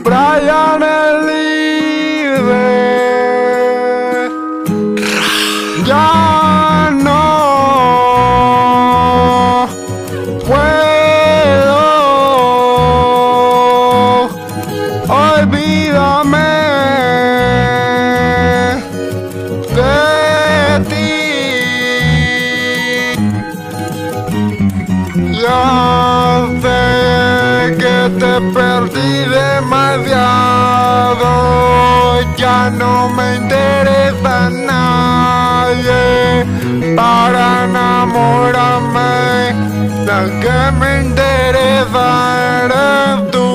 Brian Elizabeth. Ya no puedo, olvídame de ti. Ya sé que te perdí demasiado, ya no me interesa nadie para enamorarme, la que me interesa eres tú,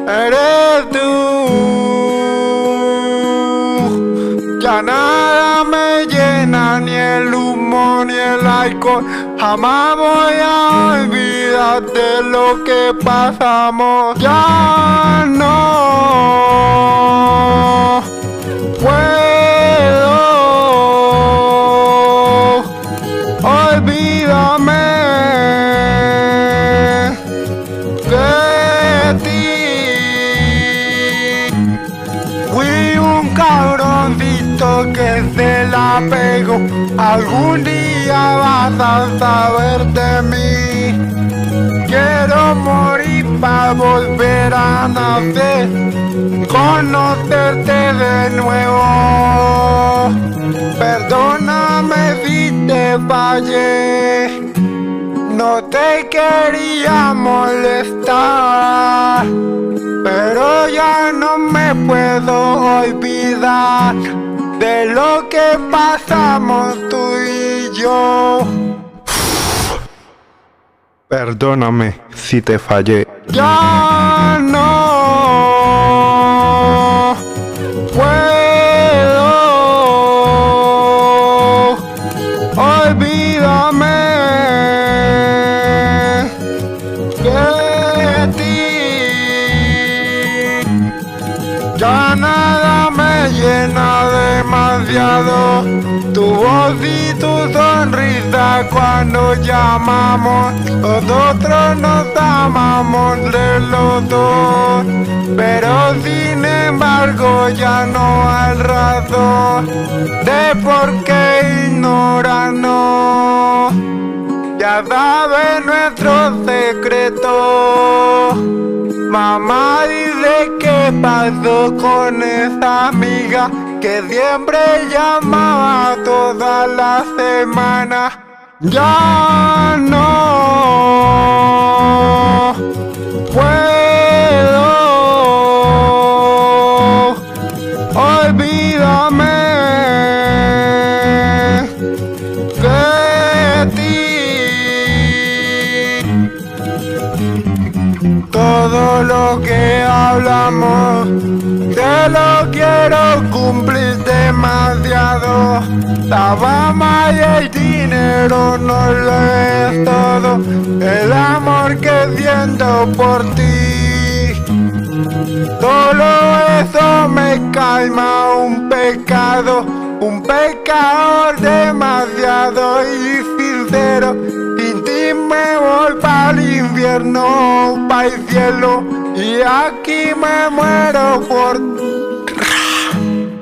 eres tú. Ya nada me llena, ni el humo ni el alcohol. Jamás voy a olvidar de lo que pasamos. Ya no puedo, olvídame de ti. Fui un cabroncito que se la pegó. Algún día vas a saber de mí. Quiero morir para volver a nacer, conocerte de nuevo. Perdóname si te fallé, no te quería molestar, pero ya no me puedo olvidar de lo que pasamos tú y yo. Perdóname si te fallé. Ya no puedo, olvídame de ti. Ya nada me llena demasiado, tu voz y tu sonrisa cuando llamamos. Nosotros nos amamos de los dos, pero sin embargo ya no hay razón de por qué ignorarnos. Ya sabes nuestro secreto. Mamá dice que pasó con esa amiga que siempre llamaba toda la semana. Ya no puedo, olvídame de ti. Todo lo que hablamos te lo quiero cumplir demasiado. La fama y el dinero no lo es todo, el amor que siento por ti. Solo eso me calma, un pecador demasiado y sincero. Sin ti me voy para el infierno, para el cielo, y aquí me muero por ti.